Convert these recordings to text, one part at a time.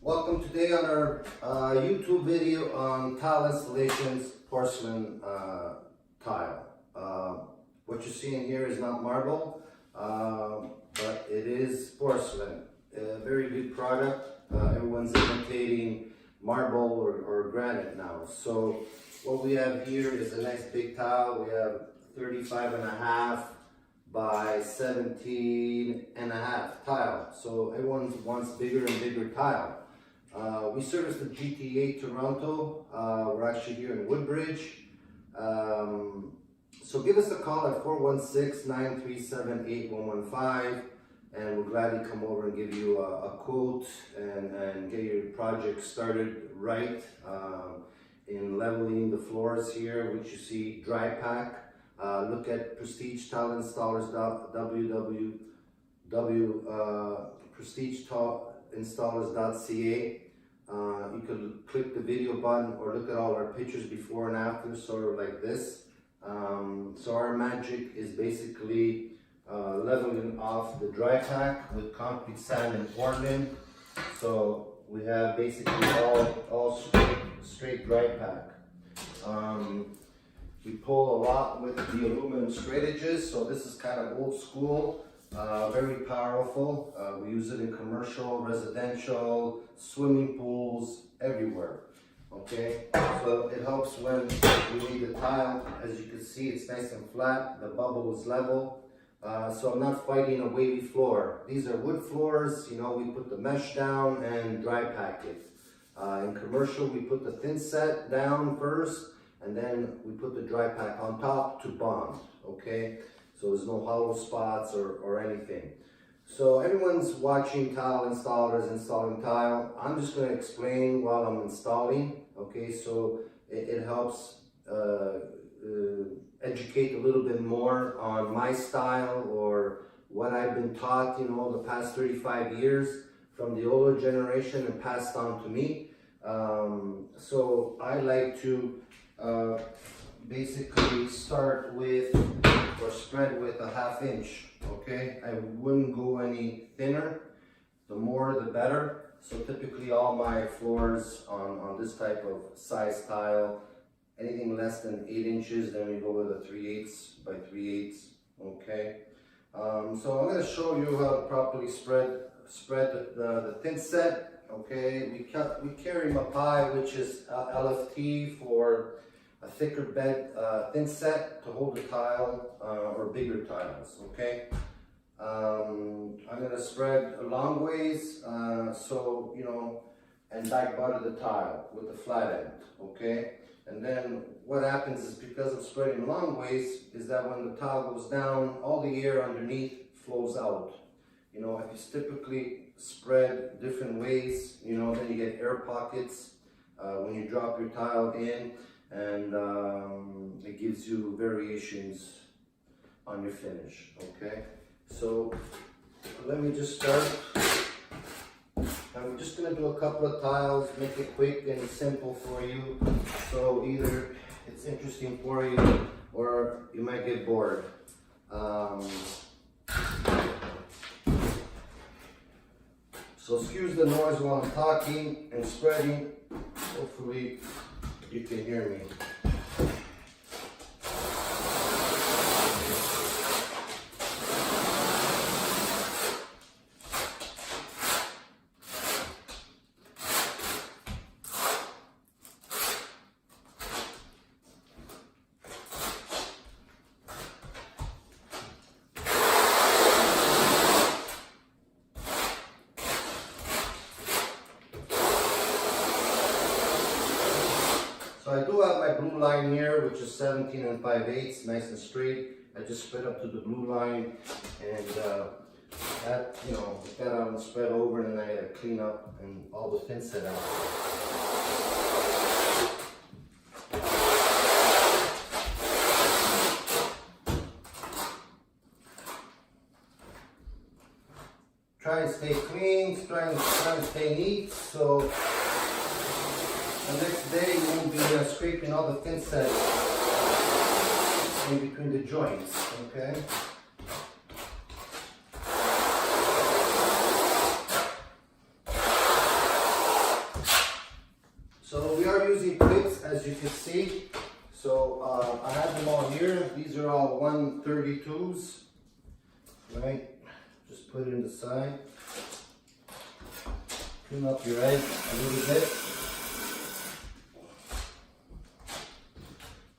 Welcome today on our YouTube video on tile installations, porcelain tile. What you're seeing here is not marble, but it is porcelain. A very good product. Everyone's imitating marble or granite now. So what we have here is a nice big tile. We have 35.5 by 17.5 tile. So everyone wants bigger and bigger tile. We service the GTA Toronto. We're actually here in Woodbridge. So give us a call at 416-937-8115 and we'll gladly come over and give you a quote and get your project started right in leveling the floors here, which you see dry pack. Look at Prestige Tile Installers, prestigeinstallers.ca. You can click the video button or look at all our pictures before and after, sort of like this. So our magic is basically leveling off the dry pack with concrete, sand, and Portland. So we have basically all straight dry pack. We pull a lot with the aluminum straight edges, so this is kind of old school, very powerful. We use it in commercial, residential, swimming pools, everywhere. Okay, so it helps when we need the tile. As you can see, it's nice and flat, the bubble is level. So I'm not fighting a wavy floor. These are wood floors, you know, we put the mesh down and dry pack it. In commercial, we put the thin set down first, and then we put the dry pack on top to bond, okay? So there's no hollow spots or anything. So everyone's watching tile installers installing tile. I'm just gonna explain while I'm installing, okay? So it helps educate a little bit more on my style or what I've been taught, you know, the past 35 years from the older generation and passed on to me. So I like to basically start with or spread with a 1/2 inch, okay? I wouldn't go any thinner. The more the better. So typically all my floors on this type of size tile, anything less than 8 inches, then we go with a 3/8 by 3/8, okay? So I'm going to show you how to properly spread the thin set, okay? We carry Mapai, which is LFT for a thicker bed thin set to hold the tile or bigger tiles, okay? I'm going to spread a long ways, so, you know, and back butter the tile with the flat end, okay? And then what happens is, because of spreading long ways, is that when the tile goes down, all the air underneath flows out. You know, if you typically spread different ways, you know, then you get air pockets when you drop your tile in, and it gives you variations on your finish, okay? So let me just start. I'm just going to do a couple of tiles, make it quick and simple for you. So either it's interesting for you or you might get bored. So excuse the noise while I'm talking and spreading. Hopefully you can hear me. So I do have my blue line here, which is 17 5/8, nice and straight. I just spread up to the blue line, and that, you know, get that out and spread over, and then I gotta clean up and all the thin set out. Try and stay clean, try and stay neat, so the next day you won't be scraping all the thin set in between the joints, okay? So I have them all here. These are all 132s, right? Just put it in the side. Trim up your edge a little bit.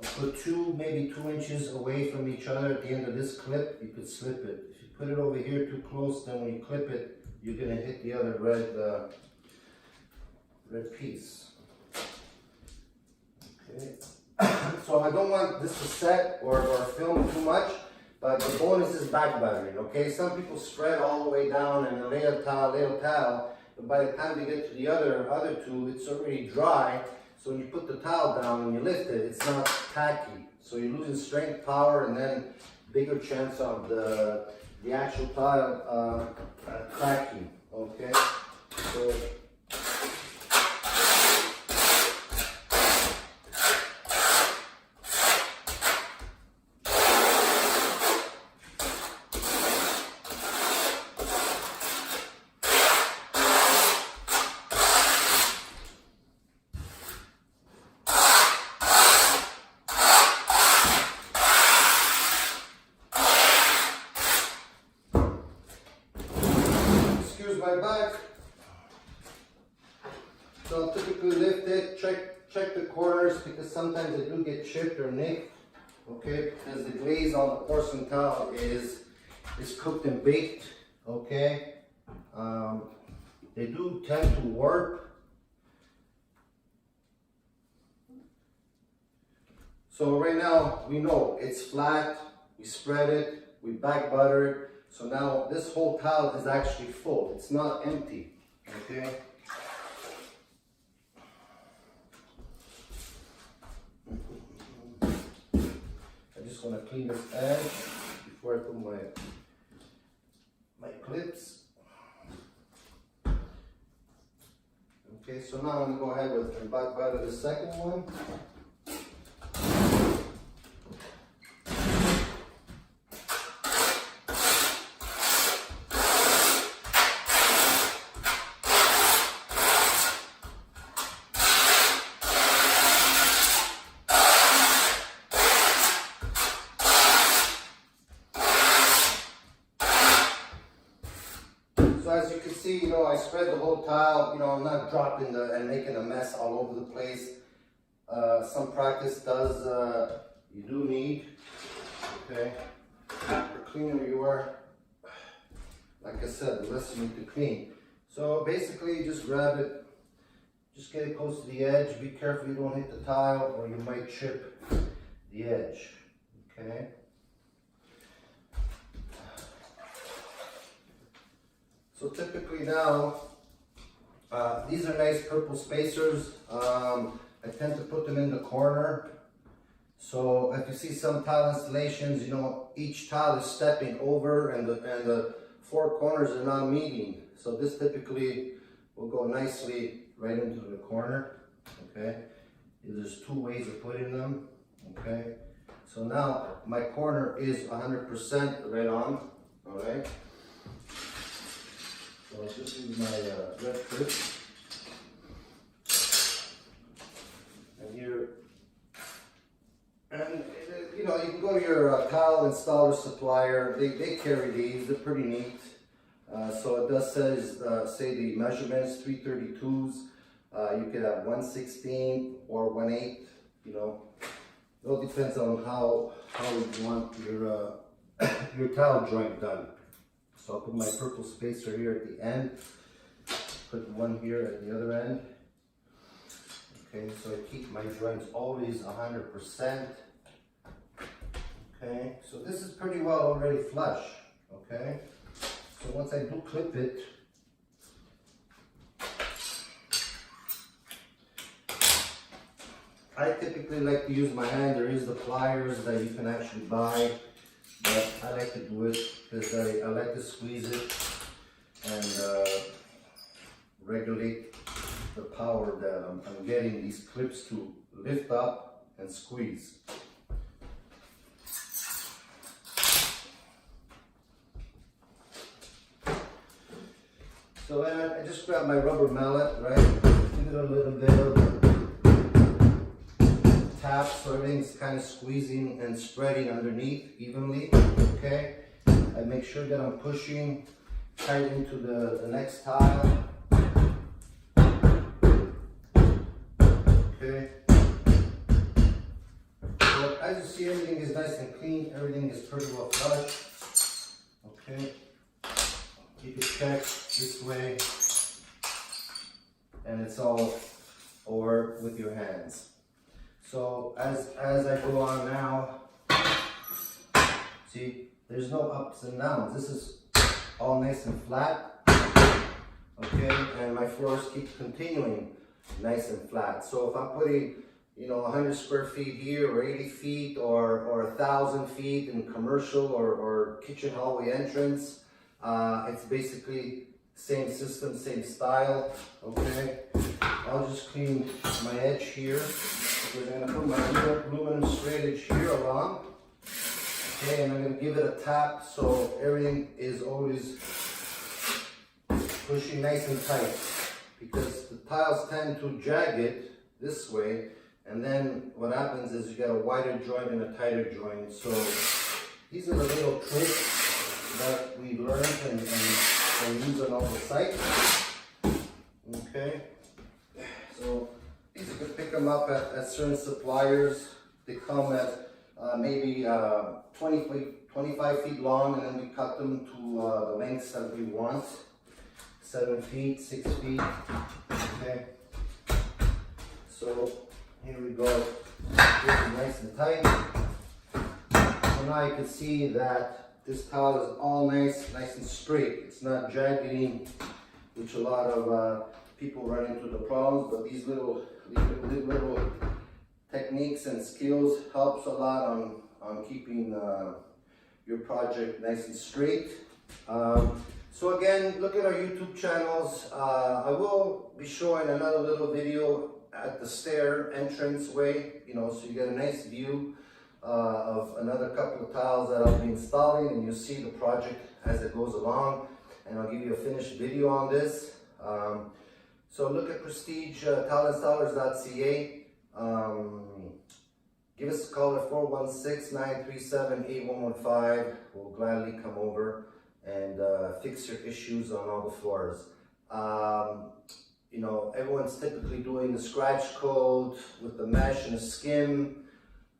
I'll put maybe 2 inches away from each other at the end of this clip. You could slip it. If you put it over here too close, then when you clip it, you're gonna hit the other red piece. Okay. So I don't want this to set or film too much, but the bonus is back buttering, okay? Some people spread all the way down and lay a towel, but by the time they get to the other two, it's already dry. So when you put the towel down and you lift it, it's not tacky. So you're losing strength, power, and then bigger chance of the actual tile cracking, okay? So my back. So I'll typically lift it, check the corners because sometimes they do get chipped or nicked, okay? Because the glaze on the porcelain tile is cooked and baked, okay? They do tend to warp. So right now we know it's flat, we spread it, we back butter it. So now this whole tile is actually full. It's not empty, okay? I just want to clean this edge before I put my clips. Okay, so now I'm going to go ahead and back butter the second one. As you can see, I spread the whole tile, I'm not dropping and making a mess all over the place. Some practice you do need, okay? The cleaner you are, like I said, the less you need to clean. So basically, you just grab it, just get it close to the edge. Be careful you don't hit the tile or you might chip the edge, okay? So typically now, these are nice purple spacers. I tend to put them in the corner. So if you see some tile installations, each tile is stepping over and the four corners are not meeting. So this typically will go nicely right into the corner, okay? There's two ways of putting them, okay? So now my corner is 100% right on, all right? So I'll just use my red clip. And here, and you can go to your tile installer supplier. They carry these. They're pretty neat. So it does say the measurements 332s. You could have 1/16 or 1/8. It all depends on how you want your tile joint done. So I'll put my purple spacer here at the end, put one here at the other end. Okay, so I keep my joints always 100%. Okay, so this is pretty well already flush. Okay, so once I do clip it, I typically like to use my hand. There is the pliers that you can actually buy. But I like to do it because I like to squeeze it and regulate the power that I'm getting these clips to lift up and squeeze. So then I just grab my rubber mallet, right? Give it a little bit of tap tap so everything's kind of squeezing and spreading underneath evenly, okay? I make sure that I'm pushing tight into the next tile. Okay. So as you see, everything is nice and clean, everything is pretty well flush. Okay. Keep it checked this way. And it's all over with your hands. So as I go on now, see, there's no ups and downs. This is all nice and flat, okay? And my floors keep continuing nice and flat. So if I'm putting, you know, 100 square feet here, or 80 feet, or 1,000 feet in commercial or kitchen hallway entrance, it's basically same system, same style, okay? I'll just clean my edge here. We're gonna put my aluminum straight edge here along. Okay, and I'm gonna give it a tap so everything is always pushing nice and tight, because the tiles tend to jag it this way, and then what happens is you get a wider joint and a tighter joint. So these are the little tricks that we learned and use on all the sites. Okay, so these you can pick them up at certain suppliers. They come at maybe 25 feet long, and then we cut them to the lengths that we want. 7 feet, 6 feet. Okay. So here we go. This is nice and tight. So now you can see that this towel is all nice and straight. It's not jagging, which a lot of people run into the problems. But these little techniques and skills helps a lot on keeping your project nice and straight. So again, look at our YouTube channels. I will be showing another little video at the stair entrance way, you know, so you get a nice view of another couple of tiles that I'll be installing, and you'll see the project as it goes along, and I'll give you a finished video on this. So look at prestigetileinstalers.ca. Give us a call at 416-937-8115. We'll gladly come over and fix your issues on all the floors. You know, everyone's typically doing the scratch coat with the mesh and the skim.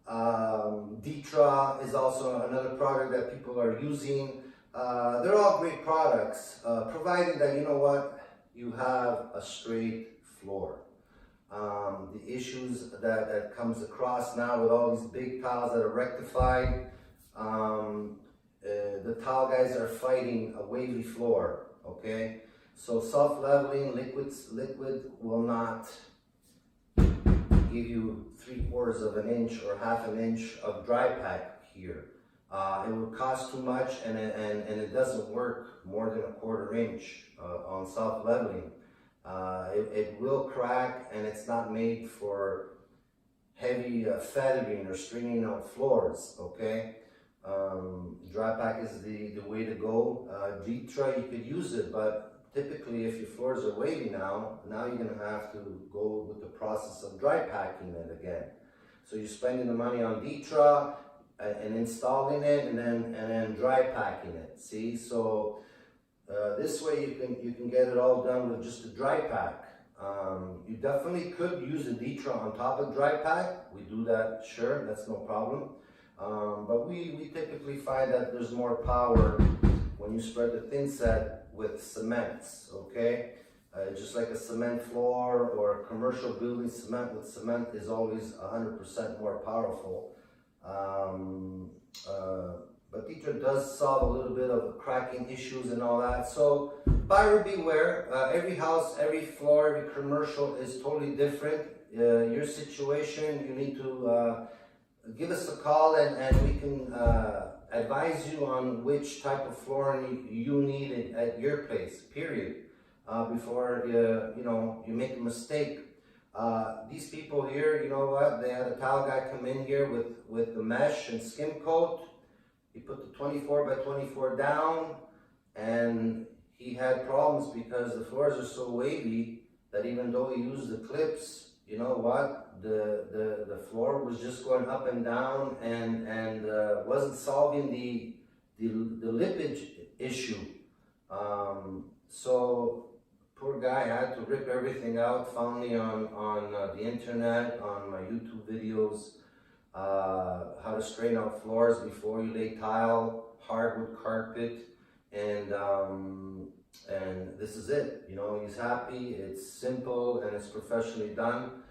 Ditra is also another product that people are using. They're all great products, provided that, you know what, you have a straight floor. The issues that comes across now with all these big tiles that are rectified, the tile guys are fighting a wavy floor, okay? So self-leveling liquid will not give you 3/4 of an inch or 1/2 inch of dry pack here. It would cost too much, and it doesn't work more than 1/4 inch on self-leveling. It will crack, and it's not made for heavy feathering or stringing out floors, okay? Dry pack is the way to go. Ditra, you could use it, but typically if your floors are wavy now you're going to have to go with the process of dry packing it again. So you're spending the money on Ditra and installing it, and then dry packing it. See, so this way you can get it all done with just a dry pack. You definitely could use a Ditra on top of dry pack. We do that, sure, that's no problem. But we typically find that there's more power when you spread the thin set with cements, okay? Just like a cement floor or a commercial building, cement with cement is always 100% more powerful. But Ditra does solve a little bit of cracking issues and all that. So buyer beware. Every house, every floor, every commercial is totally different. Your situation, you need to give us a call, and we can advise you on which type of flooring you need at your place, period, before you make a mistake. These people here, you know what, they had a tile guy come in here with the mesh and skim coat. He put the 24 by 24 down, and he had problems because the floors are so wavy that even though he used the clips, you know what, the floor was just going up and down and wasn't solving the lippage issue. So poor guy had to rip everything out. Found me on the internet, on my YouTube videos, how to straighten out floors before you lay tile, hardwood carpet, and this is it. You know, he's happy. It's simple and it's professionally done,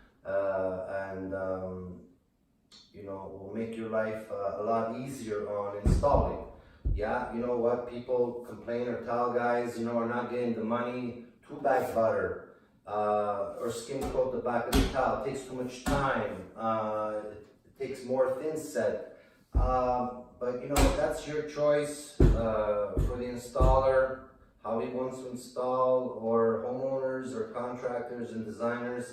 you know, will make your life a lot easier on installing. Yeah, you know what, people complain, or tile guys, you know, are not getting the money to back butter or skim coat the back of the tile. It takes too much time. It takes more thin set. But you know, that's your choice for the installer, how he wants to install, or homeowners or contractors and designers.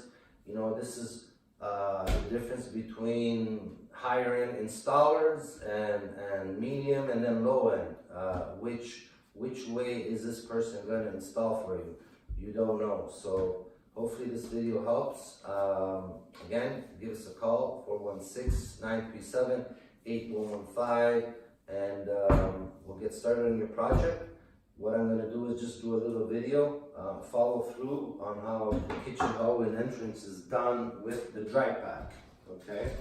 You know, this is the difference between higher end installers and medium and then low end. Which way is this person going to install for you? You don't know. So hopefully this video helps. Again, give us a call, 416-937-8115, and we'll get started on your project. What I'm going to do is just do a little video, follow through on how the kitchen hallway and entrance is done with the dry pack. Okay.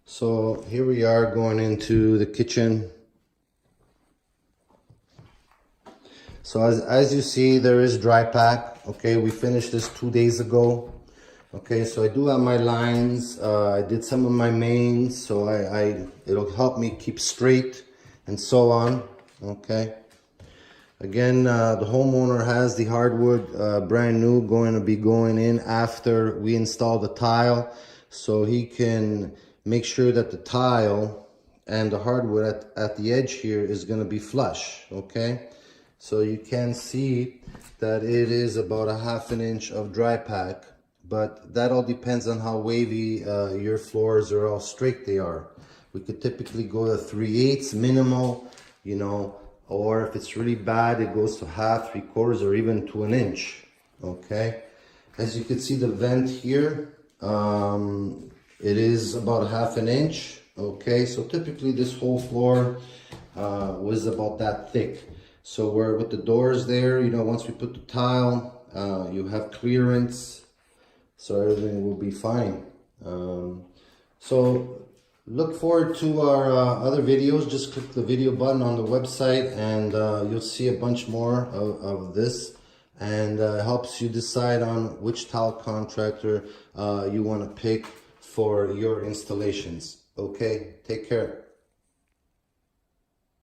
So here we are going into the kitchen. So as you see, there is dry pack. Okay, we finished this 2 days ago. Okay, so I do have my lines. I did some of my mains, so it'll help me keep straight and so on. Okay. Again, the homeowner has the hardwood brand new going to be going in after we install the tile, so he can make sure that the tile and the hardwood at the edge here is going to be flush. Okay, so you can see that it is about a ½ an inch of dry pack, but that all depends on how wavy your floors or how straight they are. We could typically go to 3/8 minimal, you know, or if it's really bad, it goes to half, 3/4, or even to an inch. Okay, as you can see, the vent here, it is about ½ an inch. Okay, so typically this whole floor was about that thick. So we're with the doors there, you know, once we put the tile, you have clearance, so everything will be fine. So look forward to our other videos. Just click the video button on the website and you'll see a bunch more of this, and helps you decide on which tile contractor you want to pick for your installations. Okay, take care.